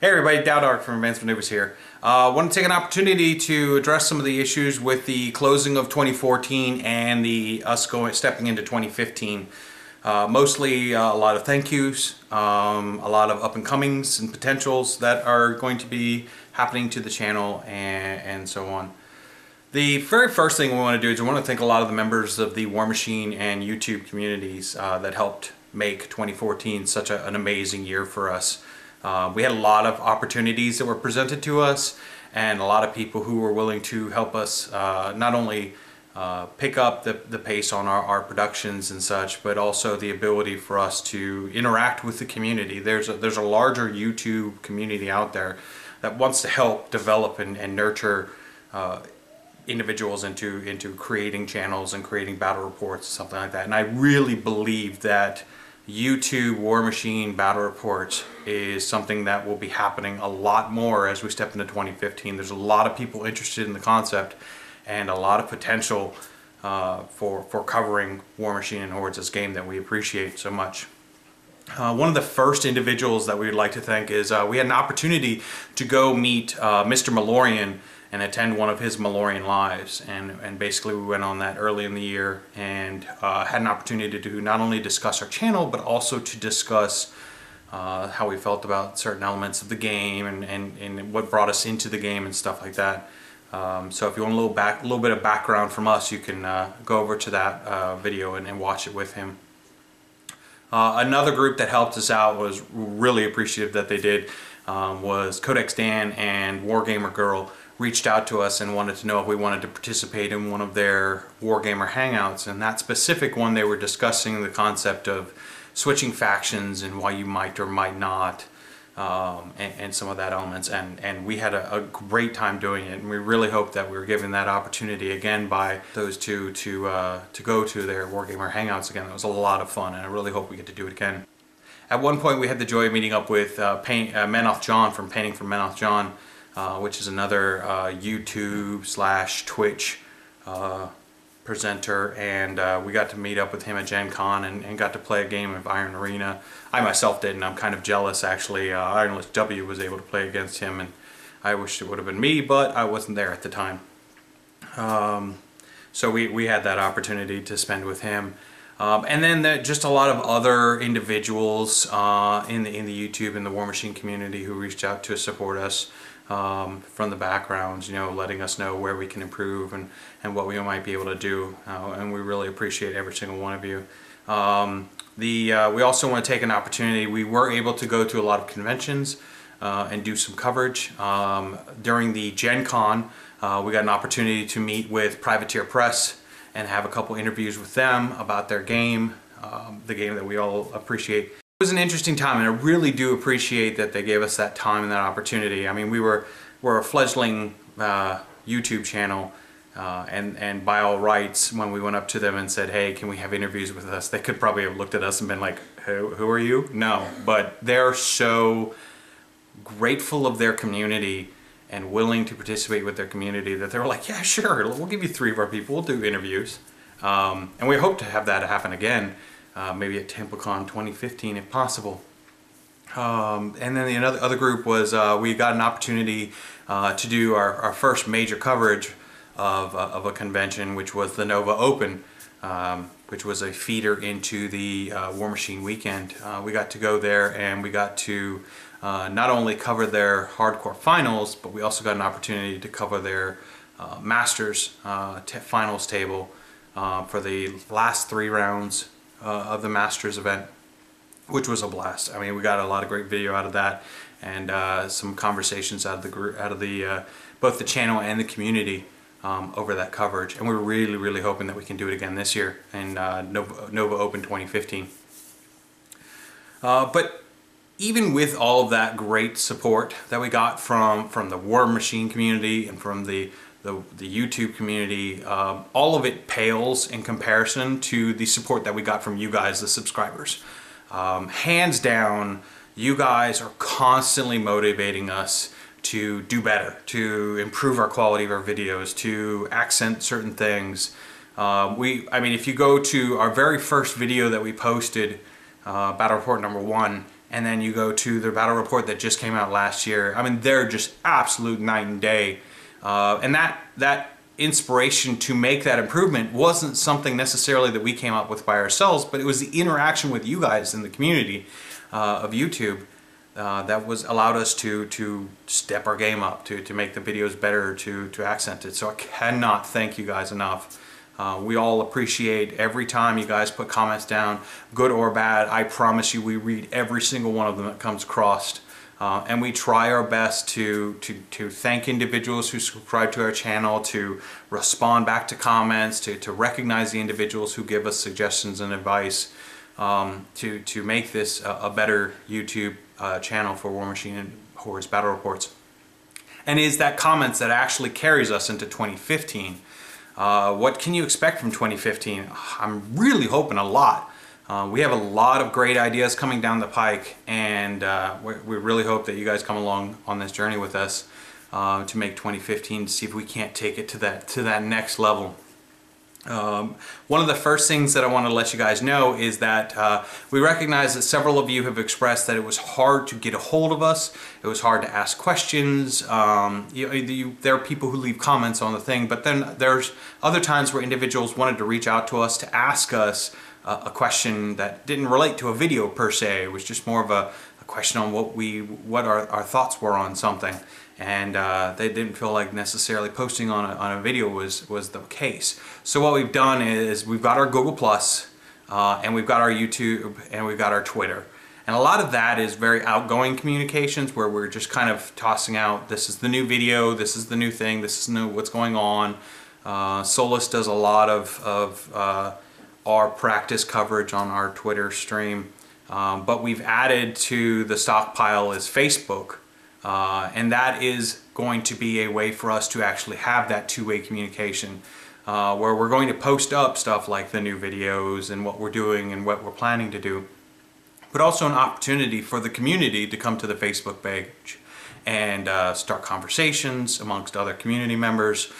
Hey everybody, Dowdark from Advanced Maneuvers here. I want to take an opportunity to address some of the issues with the closing of 2014 and us stepping into 2015. Mostly a lot of thank yous, a lot of up and comings and potentials that are going to be happening to the channel and so on. The very first thing we want to do is we want to thank a lot of the members of the War Machine and YouTube communities that helped make 2014 such an amazing year for us. We had a lot of opportunities that were presented to us and a lot of people who were willing to help us not only pick up the pace on our productions and such, but also the ability for us to interact with the community. There's a larger YouTube community out there that wants to help develop and nurture individuals into creating channels and creating battle reports, something like that. And I really believe that YouTube War Machine battle reports is something that will be happening a lot more as we step into 2015. There's a lot of people interested in the concept and a lot of potential for covering War Machine and Hordes, this game that we appreciate so much. One of the first individuals that we would like to thank is we had an opportunity to go meet Mr. Malorian and attend one of his Malorian lives, and basically we went on that early in the year and had an opportunity to not only discuss our channel but also to discuss how we felt about certain elements of the game and what brought us into the game and stuff like that. So if you want a little bit of background from us, you can go over to that video and watch it with him. Another group that helped us out, was really appreciative that they did, was Codex Dan and Wargamer Girl reached out to us and wanted to know if we wanted to participate in one of their Wargamer Hangouts. And that specific one, they were discussing the concept of switching factions and why you might or might not, and some of that elements. And we had a great time doing it, and we really hope that we were given that opportunity again by those two to go to their Wargamer Hangouts again. It was a lot of fun, and I really hope we get to do it again. At one point we had the joy of meeting up with Manoth John from Painting for Manoth John, which is another YouTube/Twitch presenter, and we got to meet up with him at Gen Con and got to play a game of Iron Arena. I myself didn't. I'm kind of jealous actually. Ironless W was able to play against him, and I wished it would have been me, but I wasn't there at the time. So we had that opportunity to spend with him. And then just a lot of other individuals in the YouTube and the War Machine community who reached out to support us from the backgrounds, you know, letting us know where we can improve and what we might be able to do, and we really appreciate every single one of you. We also want to take an opportunity. We were able to go to a lot of conventions and do some coverage. During the Gen Con, we got an opportunity to meet with Privateer Press and have a couple interviews with them about their game, the game that we all appreciate. It was an interesting time, and I really do appreciate that they gave us that time and that opportunity. I mean, we're a fledgling YouTube channel, and by all rights, when we went up to them and said, hey, can we have interviews with us, they could probably have looked at us and been like, who are you? No, but they're so grateful of their community and willing to participate with their community that they were like, yeah, sure, we'll give you 3 of our people, we'll do interviews. And we hope to have that happen again, maybe at TempleCon 2015 if possible. And then the other group was, we got an opportunity to do our first major coverage of a convention, which was the Nova Open, which was a feeder into the War Machine weekend. We got to go there and we got to not only cover their hardcore finals, but we also got an opportunity to cover their Masters finals table for the last 3 rounds of the Masters event, which was a blast. I mean, we got a lot of great video out of that, and some conversations out of the group, both the channel and the community over that coverage. And we're really hoping that we can do it again this year in Nova Open 2015. But even with all of that great support that we got from the War Machine community and from the YouTube community, all of it pales in comparison to the support that we got from you guys, the subscribers. Hands down, you guys are constantly motivating us to do better, to improve our quality of our videos, to accent certain things. I mean, if you go to our very first video that we posted, Battle Report #1, and then you go to the battle report that just came out last year. I mean, they're just absolute night and day. And that inspiration to make that improvement wasn't something necessarily that we came up with by ourselves, but it was the interaction with you guys in the community of YouTube that was allowed us to step our game up, to make the videos better, to accent it. So I cannot thank you guys enough. We all appreciate every time you guys put comments down, good or bad. I promise you we read every single one of them that comes across. And we try our best to thank individuals who subscribe to our channel, to respond back to comments, to recognize the individuals who give us suggestions and advice, to make this a better YouTube channel for Warmachine and Hordes Battle Reports. And is that comments that actually carries us into 2015. What can you expect from 2015? I'm really hoping a lot. We have a lot of great ideas coming down the pike, and we really hope that you guys come along on this journey with us to make 2015, to see if we can't take it to that next level. One of the first things that I want to let you guys know is that we recognize that several of you have expressed that it was hard to get a hold of us. It was hard to ask questions. There are people who leave comments on the thing, but then there's other times where individuals wanted to reach out to us to ask us a question that didn't relate to a video per se. It was just more of a question on what our thoughts were on something, and they didn't feel like necessarily posting on a video was the case. So what we've done is we've got our Google+, and we've got our YouTube, and we've got our Twitter. And a lot of that is very outgoing communications, where we're just kind of tossing out, this is the new video, this is the new thing, this is what's going on. Solus does a lot of our practice coverage on our Twitter stream, but we've added to the stockpile is Facebook, and that is going to be a way for us to actually have that two-way communication, where we're going to post up stuff like the new videos and what we're doing and what we're planning to do, but also an opportunity for the community to come to the Facebook page and start conversations amongst other community members,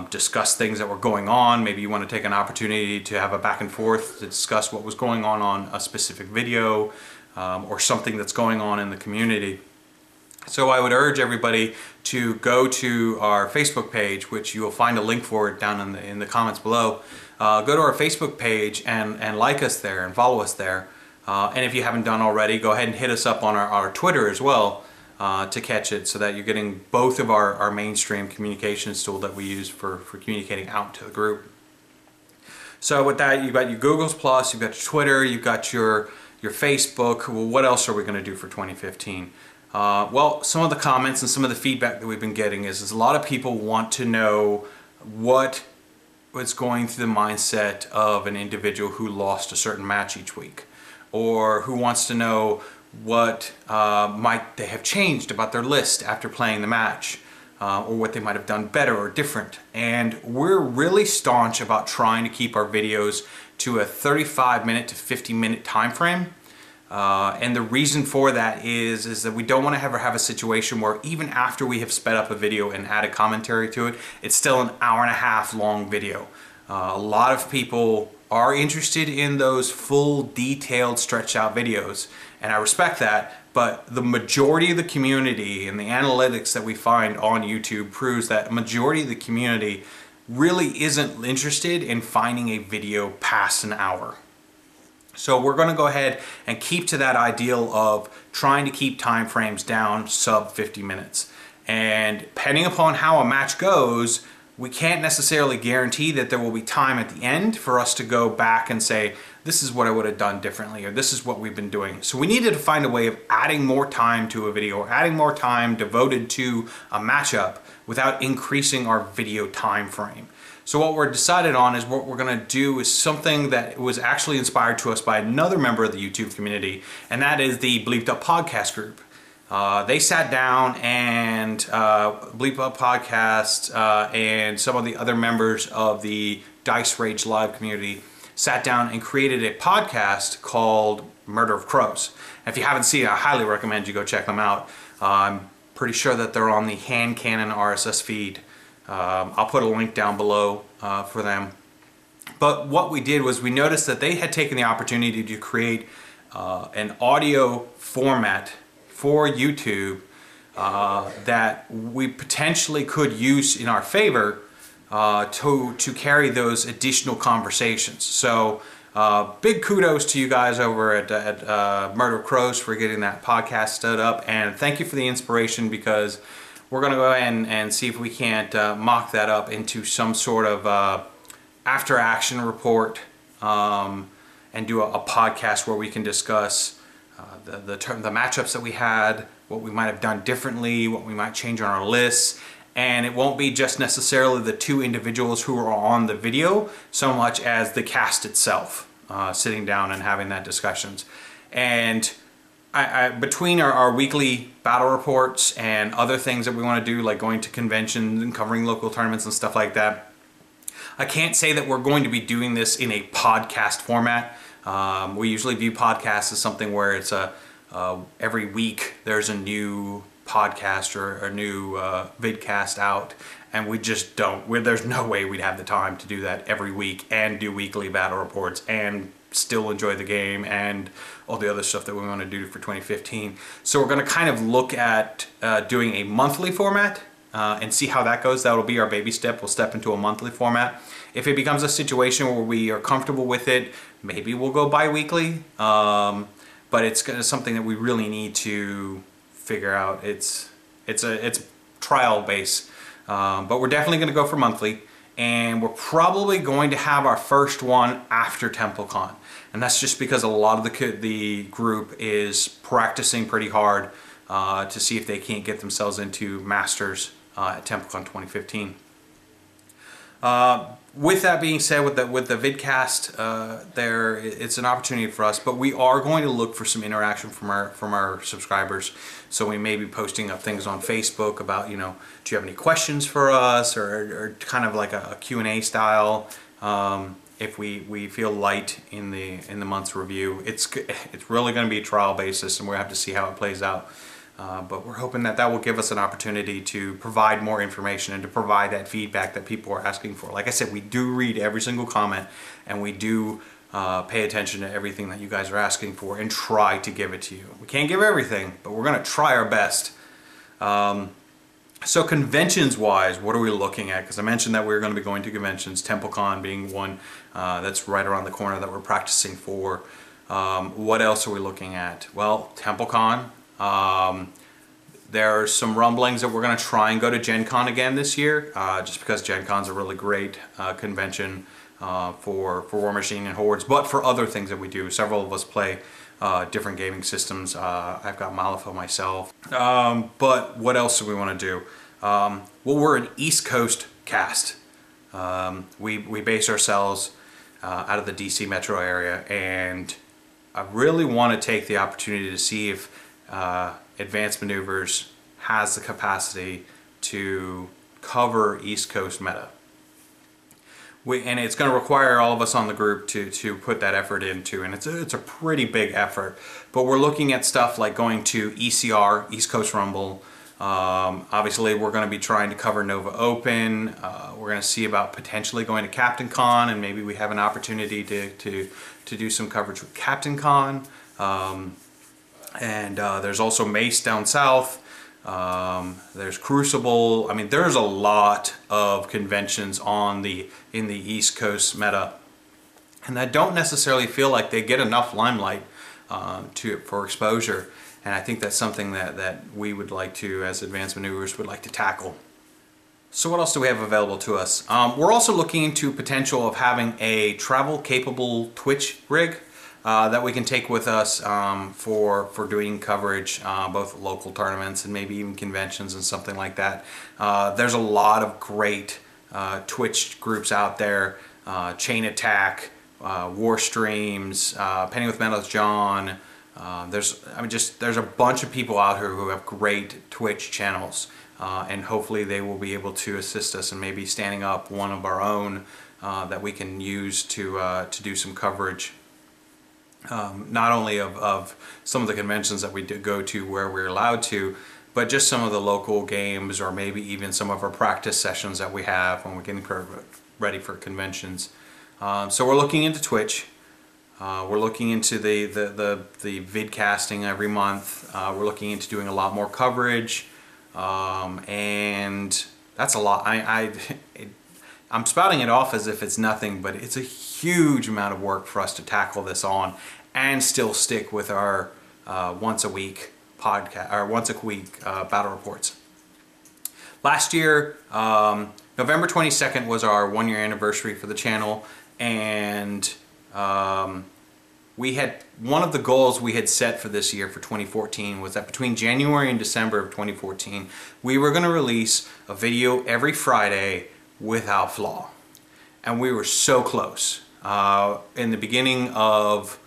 discuss things that were going on. Maybe you want to take an opportunity to have a back and forth to discuss what was going on a specific video, or something that's going on in the community. So I would urge everybody to go to our Facebook page, which you will find a link for it down in the comments below. Go to our Facebook page and like us there and follow us there. And if you haven't done already, go ahead and hit us up on our Twitter as well, to catch it, so that you're getting both of our mainstream communications tool that we use for communicating out to the group. So with that, you've got your Google's Plus, you've got your Twitter, you've got your Facebook. Well, what else are we going to do for 2015? Well, some of the comments and some of the feedback that we've been getting is a lot of people want to know what's going through the mindset of an individual who lost a certain match each week, or who wants to know what might they have changed about their list after playing the match, or what they might have done better or different. And we're really staunch about trying to keep our videos to a 35-minute to 50-minute time frame. And the reason for that is that we don't want to ever have a situation where even after we have sped up a video and added commentary to it, it's still an hour-and-a-half long video. A lot of people are interested in those full, detailed, stretched out videos, and I respect that, but the majority of the community and the analytics that we find on YouTube proves that a majority of the community really isn't interested in finding a video past an hour. So we're going to go ahead and keep to that ideal of trying to keep time frames down sub 50 minutes. And depending upon how a match goes, we can't necessarily guarantee that there will be time at the end for us to go back and say, this is what I would have done differently, or this is what we've been doing. So we needed to find a way of adding more time to a video, or adding more time devoted to a matchup without increasing our video time frame. So what we're decided on is what we're going to do is something that was actually inspired to us by another member of the YouTube community, and that is the Bleeped Up Podcast group. They sat down and Bleep Up Podcast and some of the other members of the Dice Rage Live community sat down and created a podcast called Murder of Crows. And if you haven't seen it, I highly recommend you go check them out. I'm pretty sure that they're on the Hand Cannon RSS feed. I'll put a link down below for them. But what we did was we noticed that they had taken the opportunity to create an audio format for YouTube that we potentially could use in our favor to carry those additional conversations. So big kudos to you guys over at Murder Crows for getting that podcast stood up, and thank you for the inspiration, because we're going to go ahead and see if we can't mock that up into some sort of after action report, and do a podcast where we can discuss the matchups that we had, what we might have done differently, what we might change on our lists. And it won't be just necessarily the two individuals who are on the video so much as the cast itself sitting down and having that discussions. And between our weekly battle reports and other things that we want to do, like going to conventions and covering local tournaments and stuff like that, I can't say that we're going to be doing this in a podcast format. We usually view podcasts as something where it's every week there's a new podcast or a new vidcast out, and we just don't. There's no way we'd have the time to do that every week and do weekly battle reports and still enjoy the game and all the other stuff that we want to do for 2015. So we're going to kind of look at doing a monthly format and see how that goes. That'll be our baby step. We'll step into a monthly format. If it becomes a situation where we are comfortable with it, maybe we'll go bi-weekly. But it's something that we really need to figure out. It's trial base, but we're definitely going to go for monthly, and we're probably going to have our first one after TempleCon, and that's just because a lot of the group is practicing pretty hard to see if they can't get themselves into Masters at TempleCon 2015. With that being said, with the vidcast, it's an opportunity for us, but we are going to look for some interaction from our subscribers. So we may be posting up things on Facebook about, do you have any questions for us, or kind of like a Q&A style. If we feel light in the month's review, it's really going to be a trial basis, and we'll have to see how it plays out. But we're hoping that will give us an opportunity to provide more information and to provide that feedback that people are asking for. Like I said, we do read every single comment, and we do pay attention to everything that you guys are asking for and try to give it to you. We can't give everything, but we're going to try our best. So conventions wise, what are we looking at? Because I mentioned that we're going to be going to conventions, TempleCon being one that's right around the corner that we're practicing for. What else are we looking at? Well, TempleCon. There are some rumblings that we're going to try and go to Gen Con again this year, just because Gen Con's a really great convention for Warmachine and Hordes, but for other things that we do. Several of us play different gaming systems. I've got Malifaux myself. But what else do we want to do? Well, we're an East Coast cast. We base ourselves out of the DC metro area, and I really want to take the opportunity to see if Advanced Maneuvers has the capacity to cover East Coast meta. And it's going to require all of us on the group to put that effort into, and it's a pretty big effort. But we're looking at stuff like going to ECR, East Coast Rumble. Obviously, we're going to be trying to cover Nova Open. We're going to see about potentially going to Captain Con, and maybe we have an opportunity to do some coverage with Captain Con. And there's also Mace down south. There's Crucible. I mean, there's a lot of conventions in the East Coast meta, and I don't necessarily feel like they get enough limelight for exposure. And I think that's something that we would like to, as Advanced Maneuvers, would like to tackle. So what else do we have available to us? We're also looking into potential of having a travel-capable Twitch rig that we can take with us for doing coverage, both local tournaments and maybe even conventions and something like that. There's a lot of great Twitch groups out there, Chain Attack, War Streams, Penny with Meadows John. There's a bunch of people out here who have great Twitch channels, and hopefully they will be able to assist us in maybe standing up one of our own that we can use to do some coverage. Not only of some of the conventions that we do go to where we're allowed to, but just some of the local games, or maybe even some of our practice sessions that we have when we're getting ready for conventions. So we're looking into Twitch. We're looking into the vidcasting every month. We're looking into doing a lot more coverage, and that's a lot. I'm spouting it off as if it's nothing, but it's a huge amount of work for us to tackle this on and still stick with our once a week podcast, or once a week battle reports. Last year, November 22nd was our 1-year anniversary for the channel, and we had, one of the goals we had set for this year, for 2014, was that between January and December of 2014, we were going to release a video every Friday without flaw. And we were so close. In the beginning of,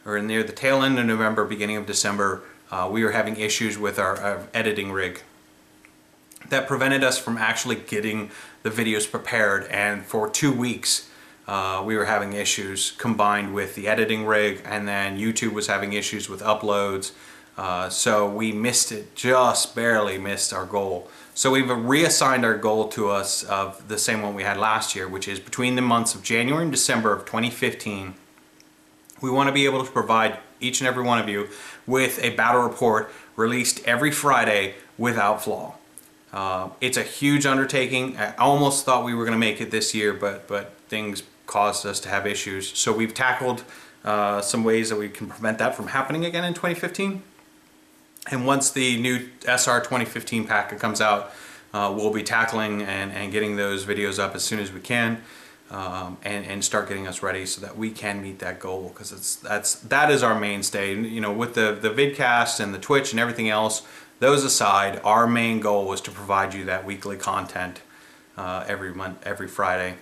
or near the tail end of November, beginning of December, we were having issues with our editing rig that prevented us from actually getting the videos prepared, and for 2 weeks we were having issues combined with the editing rig, and then YouTube was having issues with uploads, so we missed it, just barely missed our goal. So we've reassigned our goal to us of the same one we had last year, which is between the months of January and December of 2015, we want to be able to provide each and every one of you with a battle report released every Friday without flaw. It's a huge undertaking. I almost thought we were going to make it this year, but things caused us to have issues. So we've tackled some ways that we can prevent that from happening again in 2015. And once the new SR 2015 packet comes out, we'll be tackling and getting those videos up as soon as we can, and start getting us ready so that we can meet that goal, because that is our mainstay. You know, with the vidcast and the Twitch and everything else, those aside, our main goal was to provide you that weekly content every month, every Friday.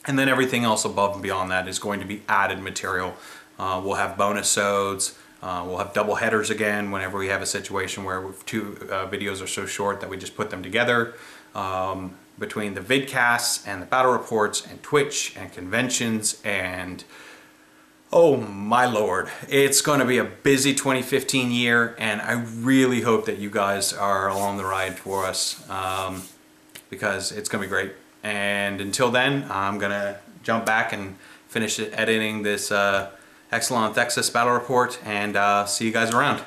And then everything else above and beyond that is going to be added material. We'll have bonus-odes, we'll have double headers again whenever we have a situation where two videos are so short that we just put them together. Between the vidcasts and the battle reports and Twitch and conventions, and oh my lord, it's going to be a busy 2015 year, and I really hope that you guys are along the ride for us, because it's going to be great. And until then, I'm going to jump back and finish editing this Exelon Texas battle report, and see you guys around.